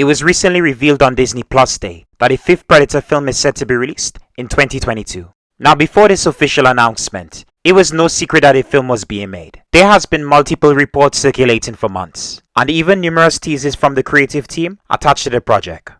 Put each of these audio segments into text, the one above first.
It was recently revealed on Disney Plus Day that a fifth Predator film is set to be released in 2022. Now, before this official announcement, it was no secret that a film was being made. There has been multiple reports circulating for months, and even numerous teasers from the creative team attached to the project.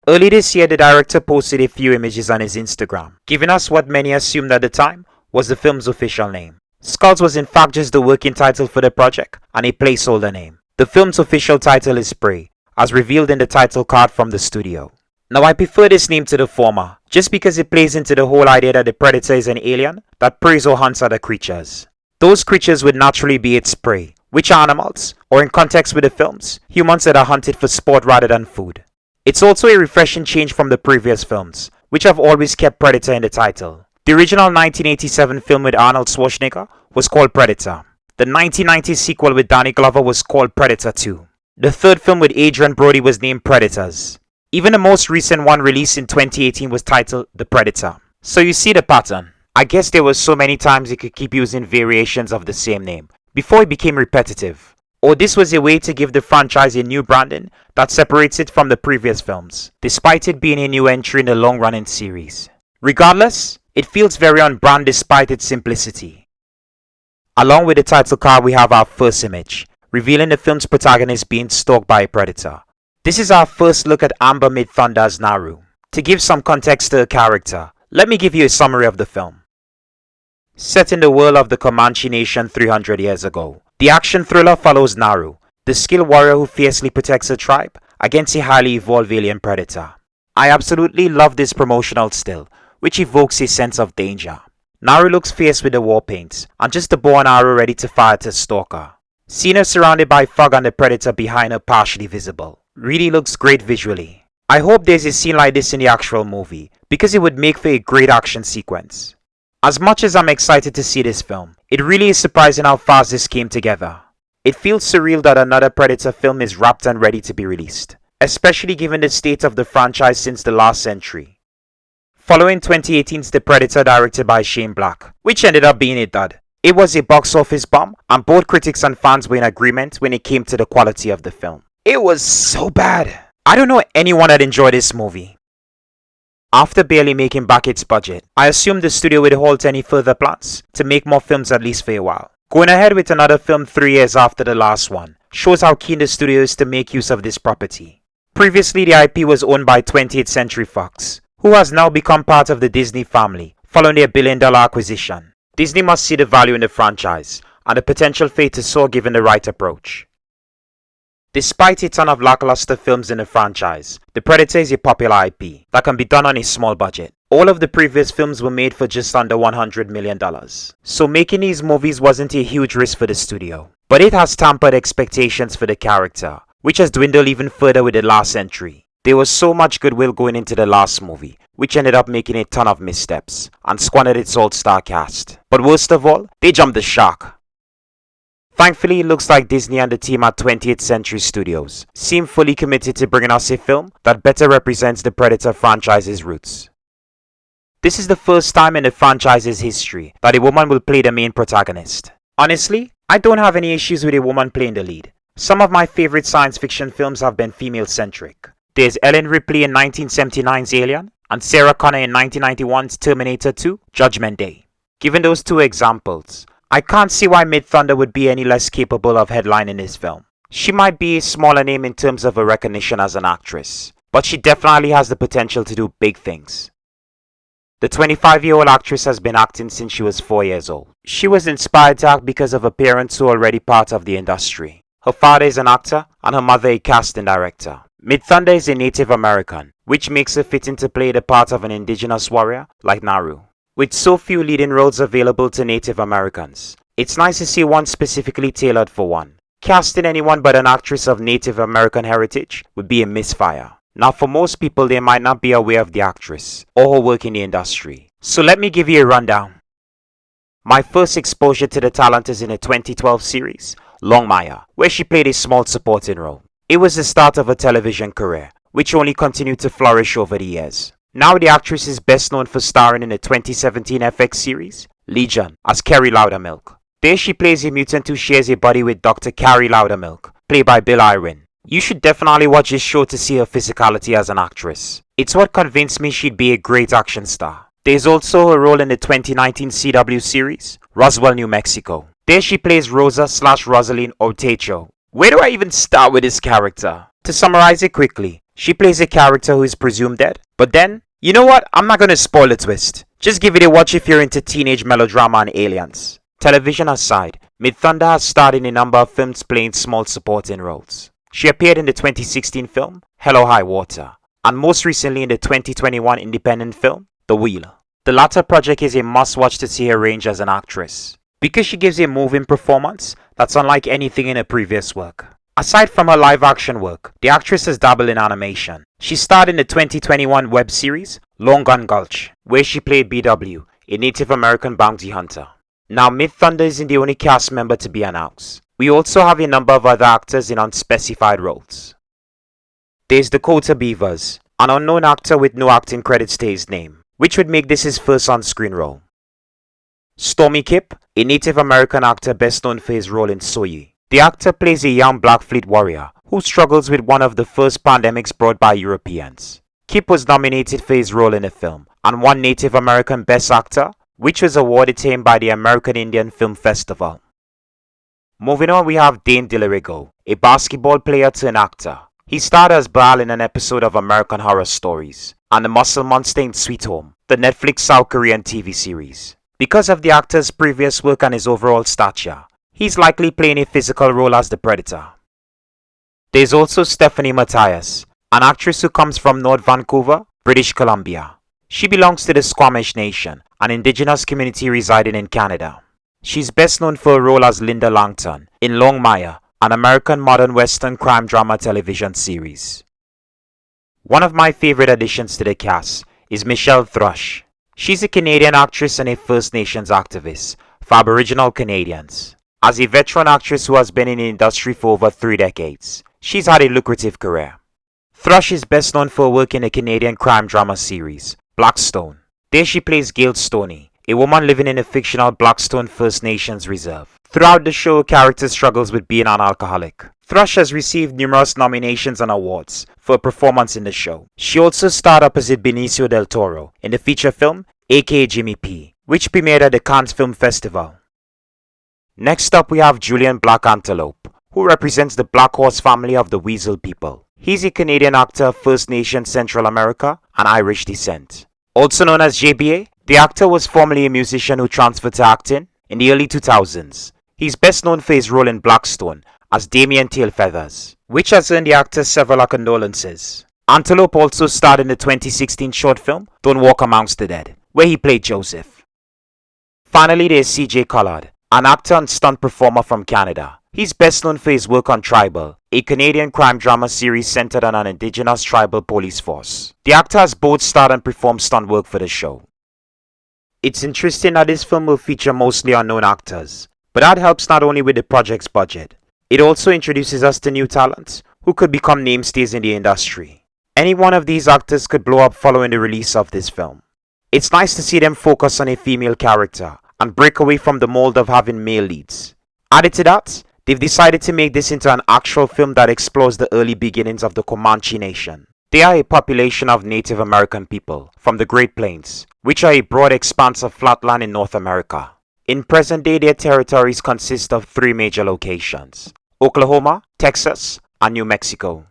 Early this year, the director posted a few images on his Instagram, giving us what many assumed at the time was the film's official name. Skulls was in fact just the working title for the project and a placeholder name. The film's official title is Prey, as revealed in the title card from the studio. Now, I prefer this name to the former, just because it plays into the whole idea that the Predator is an alien that preys or hunts other creatures. Those creatures would naturally be its prey, which are animals, or in context with the films, humans that are hunted for sport rather than food. It's also a refreshing change from the previous films, which have always kept Predator in the title. The original 1987 film with Arnold Schwarzenegger was called Predator. The 1990 sequel with Danny Glover was called Predator 2. The third film with Adrien Brody was named Predators. Even the most recent one released in 2018 was titled The Predator. So you see the pattern. I guess there were so many times it could keep using variations of the same name before it became repetitive. Or this was a way to give the franchise a new branding that separates it from the previous films, despite it being a new entry in the long-running series. Regardless, it feels very on brand despite its simplicity. Along with the title card, we have our first image, revealing the film's protagonist being stalked by a predator. This is our first look at Amber Midtthunder as Naru. To give some context to her character, let me give you a summary of the film. Set in the world of the Comanche Nation 300 years ago, the action thriller follows Naru, the skilled warrior who fiercely protects her tribe against a highly evolved alien predator. I absolutely love this promotional still, which evokes a sense of danger. Naru looks fierce with the war paint and just a bow and arrow ready to fire at her stalker. Seeing her surrounded by fog and the predator behind her partially visible really looks great visually. I hope there's a scene like this in the actual movie, because it would make for a great action sequence. As much as I'm excited to see this film, it really is surprising how fast this came together. It feels surreal that another Predator film is wrapped and ready to be released, especially given the state of the franchise since the last century. Following 2018's The Predator directed by Shane Black, which ended up being a dud. It was a box office bomb, and both critics and fans were in agreement when it came to the quality of the film. It was so bad. I don't know anyone that enjoyed this movie. After barely making back its budget, I assume the studio would halt any further plans to make more films at least for a while. Going ahead with another film 3 years after the last one shows how keen the studio is to make use of this property. Previously, the IP was owned by 20th Century Fox, who has now become part of the Disney family following their billion-dollar acquisition. Disney must see the value in the franchise and the potential for it to soar given the right approach. Despite a ton of lackluster films in the franchise, The Predator is a popular IP that can be done on a small budget. All of the previous films were made for just under $100 million. So making these movies wasn't a huge risk for the studio. But it has tampered expectations for the character, which has dwindled even further with the last entry. There was so much goodwill going into the last movie, which ended up making a ton of missteps and squandered its all-star cast. But worst of all, they jumped the shark. Thankfully, it looks like Disney and the team at 20th Century Studios seem fully committed to bringing us a film that better represents the Predator franchise's roots. This is the first time in the franchise's history that a woman will play the main protagonist. Honestly, I don't have any issues with a woman playing the lead. Some of my favorite science fiction films have been female-centric. There's Ellen Ripley in 1979's Alien and Sarah Connor in 1991's Terminator 2: Judgment Day. Given those two examples, I can't see why Midtthunder would be any less capable of headlining this film. She might be a smaller name in terms of her recognition as an actress, but she definitely has the potential to do big things. The 25-year-old actress has been acting since she was 4 years old. She was inspired to act because of her parents who are already part of the industry. Her father is an actor and her mother a casting director. Midtthunder is a Native American, which makes her fitting to play the part of an indigenous warrior like Naru. With so few leading roles available to Native Americans, it's nice to see one specifically tailored for one. Casting anyone but an actress of Native American heritage would be a misfire. Now, for most people, they might not be aware of the actress or her work in the industry. So let me give you a rundown. My first exposure to the talent is in the 2012 series, Longmire, where she played a small supporting role. It was the start of her television career, which only continued to flourish over the years. Now the actress is best known for starring in the 2017 FX series, Legion, as Carrie Loudermilk. There she plays a mutant who shares a body with Dr. Carrie Loudermilk, played by Bill Irwin. You should definitely watch this show to see her physicality as an actress. It's what convinced me she'd be a great action star. There's also her role in the 2019 CW series, Roswell, New Mexico. There she plays Rosa/Rosaline Ortecho. Where do I even start with this character? To summarize it quickly, she plays a character who is presumed dead, but then, you know what, I'm not gonna spoil the twist. Just give it a watch if you're into teenage melodrama and aliens. Television aside, Midtthunder has starred in a number of films playing small supporting roles. She appeared in the 2016 film, Hell or High Water, and most recently in the 2021 independent film, The Wheel. The latter project is a must-watch to see her range as an actress, because she gives a moving performance that's unlike anything in her previous work. Aside from her live-action work, the actress has dabbled in animation. She starred in the 2021 web series, Long Gun Gulch, where she played BW, a Native American bounty hunter. Now, Midtthunder isn't the only cast member to be announced. We also have a number of other actors in unspecified roles. There's Dakota Beavers, an unknown actor with no acting credits to his name, which would make this his first on-screen role. Stormy Kip, a Native American actor best known for his role in Soye. The actor plays a young Blackfleet warrior who struggles with one of the first pandemics brought by Europeans. Kip was nominated for his role in the film and won Native American Best Actor, which was awarded to him by the American Indian Film Festival. Moving on, we have Dane DeLarigo, a basketball player turned actor. He starred as Baal in an episode of American Horror Stories and The Muscle Monster in Sweet Home, the Netflix South Korean TV series. Because of the actor's previous work and his overall stature, he's likely playing a physical role as the Predator. There's also Stephanie Matthias, an actress who comes from North Vancouver, British Columbia. She belongs to the Squamish Nation, an indigenous community residing in Canada. She's best known for her role as Linda Langton in Longmire, an American modern western crime drama television series. One of my favorite additions to the cast is Michelle Thrush. She's a Canadian actress and a First Nations activist for Aboriginal Canadians. As a veteran actress who has been in the industry for over 3 decades, she's had a lucrative career. Thrush is best known for her work in the Canadian crime drama series, Blackstone. There she plays Gail Stoney, a woman living in a fictional Blackstone First Nations reserve. Throughout the show, her character struggles with being an alcoholic. Thrush has received numerous nominations and awards for her performance in the show. She also starred opposite Benicio del Toro in the feature film, aka Jimmy P, which premiered at the Cannes Film Festival. Next up, we have Julian Black Antelope, who represents the Black Horse family of the Weasel people. He's a Canadian actor of First Nation Central America and Irish descent. Also known as JBA, the actor was formerly a musician who transferred to acting in the early 2000s. He's best known for his role in Blackstone as Damien Tailfeathers, which has earned the actor several condolences. Antelope also starred in the 2016 short film Don't Walk Amongst the Dead, where he played Joseph. Finally, there's CJ Collard, an actor and stunt performer from Canada. He's best known for his work on Tribal, a Canadian crime drama series centered on an indigenous tribal police force. The actor has both starred and performed stunt work for the show. It's interesting that this film will feature mostly unknown actors, but that helps not only with the project's budget, it also introduces us to new talents who could become namestays in the industry. Any one of these actors could blow up following the release of this film. It's nice to see them focus on a female character and break away from the mold of having male leads. Added to that, they've decided to make this into an actual film that explores the early beginnings of the Comanche Nation. They are a population of Native American people from the Great Plains, which are a broad expanse of flatland in North America. In present day, their territories consist of 3 major locations: Oklahoma, Texas, and New Mexico.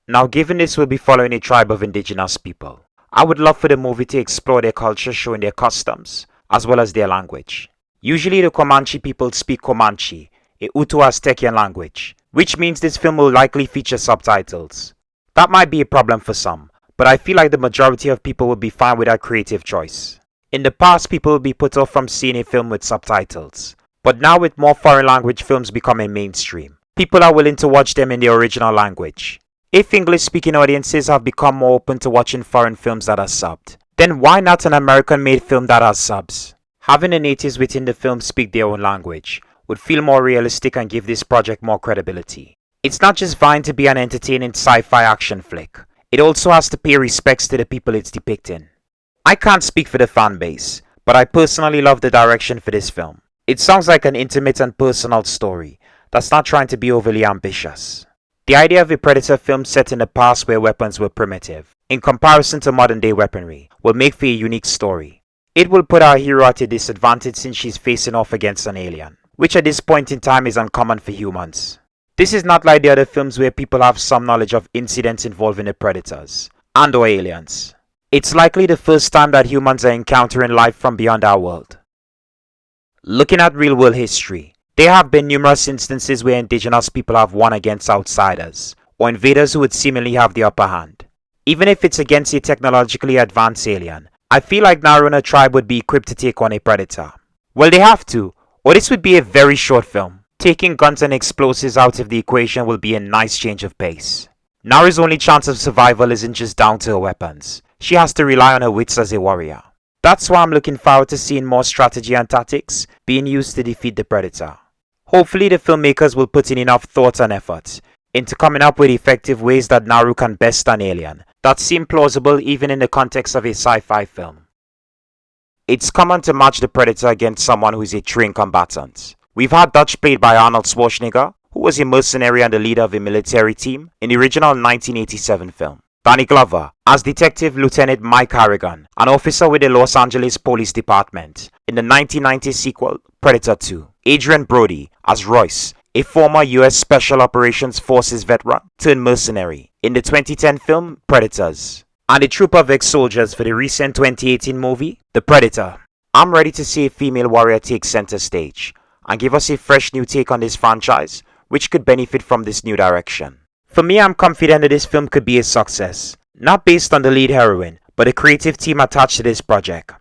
Now, given this will be following a tribe of indigenous people, I would love for the movie to explore their culture, showing their customs, as well as their language. Usually the Comanche people speak Comanche, a Uto-Aztecian language, which means this film will likely feature subtitles. That might be a problem for some, but I feel like the majority of people will be fine with that creative choice. In the past, people will be put off from seeing a film with subtitles, but now with more foreign language films becoming mainstream, people are willing to watch them in their original language. If English-speaking audiences have become more open to watching foreign films that are subbed, then why not an American-made film that has subs? Having the natives within the film speak their own language would feel more realistic and give this project more credibility. It's not just vying to be an entertaining sci-fi action flick, it also has to pay respects to the people it's depicting. I can't speak for the fan base, but I personally love the direction for this film. It sounds like an intimate and personal story that's not trying to be overly ambitious. The idea of a Predator film set in the past where weapons were primitive, in comparison to modern day weaponry, will make for a unique story. It will put our hero at a disadvantage since she's facing off against an alien, which at this point in time is uncommon for humans. This is not like the other films where people have some knowledge of incidents involving the predators and or aliens. It's likely the first time that humans are encountering life from beyond our world. Looking at real world history, there have been numerous instances where indigenous people have won against outsiders or invaders who would seemingly have the upper hand. Even if it's against a technologically advanced alien, I feel like Naru and her tribe would be equipped to take on a predator. Well, they have to, or this would be a very short film. Taking guns and explosives out of the equation will be a nice change of pace. Naru's only chance of survival isn't just down to her weapons. She has to rely on her wits as a warrior. That's why I'm looking forward to seeing more strategy and tactics being used to defeat the predator. Hopefully the filmmakers will put in enough thought and effort into coming up with effective ways that Naru can best an alien that seem plausible even in the context of a sci-fi film. It's common to match the predator against someone who is a trained combatant. We've had Dutch played by Arnold Schwarzenegger, who was a mercenary and the leader of a military team in the original 1987 film. Danny Glover as Detective Lieutenant Mike Harrigan, an officer with the Los Angeles Police Department in the 1990 sequel Predator 2. Adrian Brody as Royce, a former US Special Operations Forces veteran turned mercenary in the 2010 film Predators. And a troop of ex-soldiers for the recent 2018 movie The Predator. I'm ready to see a female warrior take center stage and give us a fresh new take on this franchise, which could benefit from this new direction. For me, I'm confident that this film could be a success, not based on the lead heroine, but a creative team attached to this project.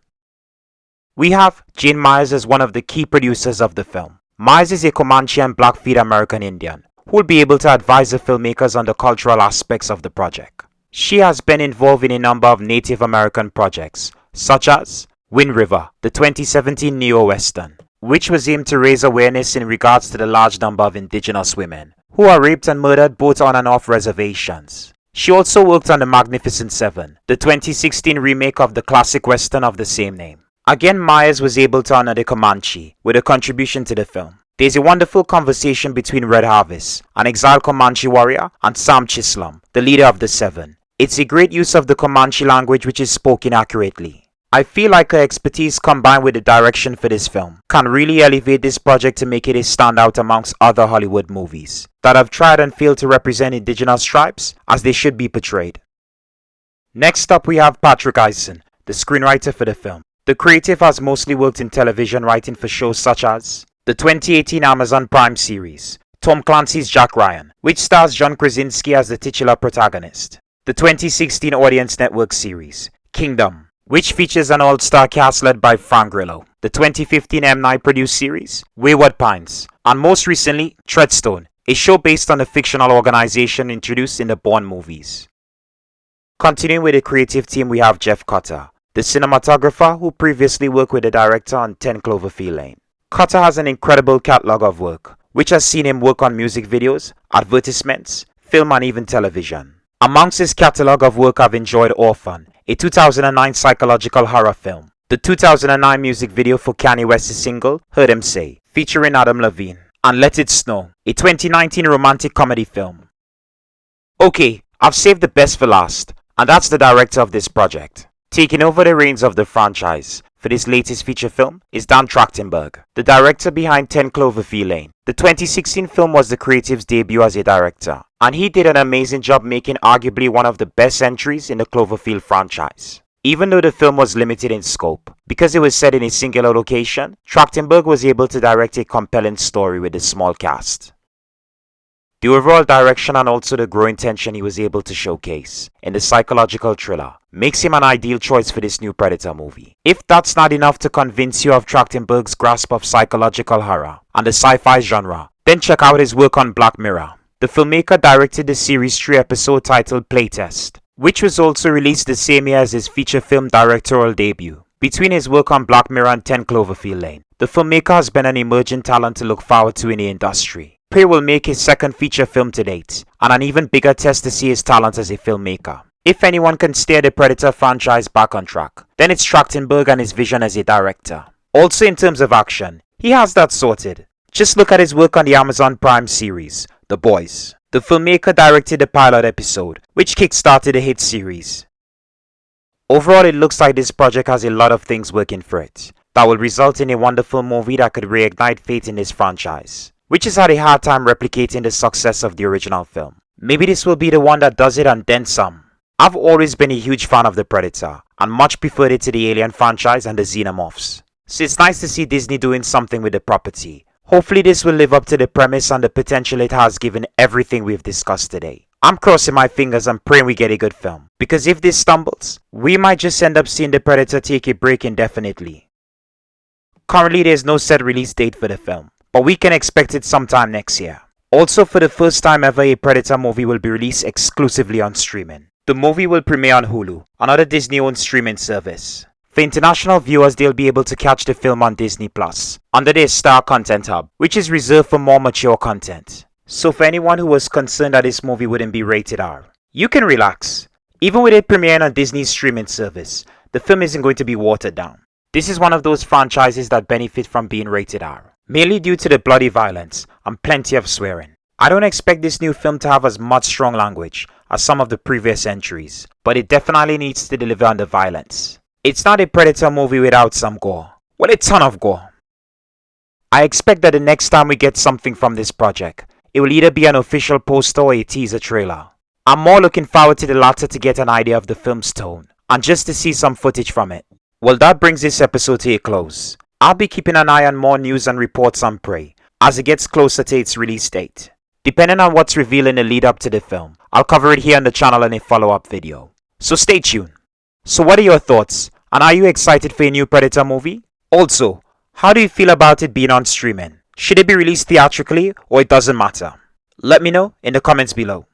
We have Jhane Myers as one of the key producers of the film. Myers is a Comanche and Blackfeet American Indian who will be able to advise the filmmakers on the cultural aspects of the project. She has been involved in a number of Native American projects, such as Wind River, the 2017 neo-western, which was aimed to raise awareness in regards to the large number of indigenous women who are raped and murdered both on and off reservations. She also worked on The Magnificent Seven, the 2016 remake of the classic western of the same name. Again, Myers was able to honor the Comanche with a contribution to the film. There's a wonderful conversation between Red Harvest, an exiled Comanche warrior, and Sam Chisholm, the leader of the Seven. It's a great use of the Comanche language which is spoken accurately. I feel like her expertise combined with the direction for this film can really elevate this project to make it a standout amongst other Hollywood movies that have tried and failed to represent indigenous tribes as they should be portrayed. Next up we have Patrick Aison, the screenwriter for the film. The creative has mostly worked in television writing for shows such as the 2018 Amazon Prime series, Tom Clancy's Jack Ryan, which stars John Krasinski as the titular protagonist, the 2016 Audience Network series, Kingdom, which features an all-star cast led by Frank Grillo, the 2015 M. Night produced series, Wayward Pines, and most recently, Treadstone, a show based on a fictional organization introduced in the Bourne movies. Continuing with the creative team, we have Jeff Cotter, the cinematographer who previously worked with the director on 10 Cloverfield Lane. Cotter has an incredible catalog of work, which has seen him work on music videos, advertisements, film and even television. Amongst his catalog of work I've enjoyed Orphan, a 2009 psychological horror film, the 2009 music video for Kanye West's single, Heard 'Em Say, featuring Adam Levine, and Let It Snow, a 2019 romantic comedy film. Okay, I've saved the best for last, and that's the director of this project. Taking over the reins of the franchise for this latest feature film is Dan Trachtenberg, the director behind 10 Cloverfield Lane. The 2016 film was the creative's debut as a director, and he did an amazing job making arguably one of the best entries in the Cloverfield franchise. Even though the film was limited in scope, because it was set in a singular location, Trachtenberg was able to direct a compelling story with a small cast. The overall direction and also the growing tension he was able to showcase in the psychological thriller makes him an ideal choice for this new Predator movie. If that's not enough to convince you of Trachtenberg's grasp of psychological horror and the sci-fi genre, then check out his work on Black Mirror. The filmmaker directed the series 3-episode titled Playtest, which was also released the same year as his feature film directorial debut. Between his work on Black Mirror and 10 Cloverfield Lane, the filmmaker has been an emerging talent to look forward to in the industry. Prey will make his second feature film to date, and an even bigger test to see his talent as a filmmaker. If anyone can steer the Predator franchise back on track, then it's Trachtenberg and his vision as a director. Also in terms of action, he has that sorted. Just look at his work on the Amazon Prime series, The Boys, the The filmmaker directed the pilot episode, which kickstarted the hit series. Overall, it looks like this project has a lot of things working for it that will result in a wonderful movie that could reignite faith in this franchise, which has had a hard time replicating the success of the original film. Maybe this will be the one that does it and then some. I've always been a huge fan of the Predator and much preferred it to the Alien franchise and the Xenomorphs. So it's nice to see Disney doing something with the property. Hopefully this will live up to the premise and the potential it has given everything we've discussed today. I'm crossing my fingers and praying we get a good film, because if this stumbles, we might just end up seeing the Predator take a break indefinitely. Currently there's no set release date for the film, but we can expect it sometime next year. Also, for the first time ever, a Predator movie will be released exclusively on streaming. The movie will premiere on Hulu, another Disney-owned streaming service. For international viewers, they'll be able to catch the film on Disney Plus, under their Star Content Hub, which is reserved for more mature content. So for anyone who was concerned that this movie wouldn't be rated R, you can relax. Even with it premiering on Disney's streaming service, the film isn't going to be watered down. This is one of those franchises that benefit from being rated R, mainly due to the bloody violence and plenty of swearing. I don't expect this new film to have as much strong language as some of the previous entries, but it definitely needs to deliver on the violence. It's not a Predator movie without some gore. Well, a ton of gore. I expect that the next time we get something from this project, it will either be an official poster or a teaser trailer. I'm more looking forward to the latter to get an idea of the film's tone, and just to see some footage from it. Well, that brings this episode to a close. I'll be keeping an eye on more news and reports on Prey as it gets closer to its release date. Depending on what's revealed in the lead up to the film, I'll cover it here on the channel in a follow-up video. So stay tuned. So what are your thoughts? And are you excited for a new Predator movie? Also, how do you feel about it being on streaming? Should it be released theatrically or it doesn't matter? Let me know in the comments below.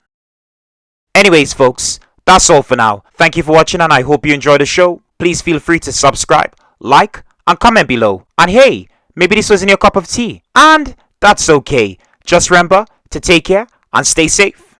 Anyways folks, that's all for now. Thank you for watching and I hope you enjoyed the show. Please feel free to subscribe, like, and comment below. And hey, maybe this wasn't your cup of tea. And that's okay. Just remember to take care and stay safe.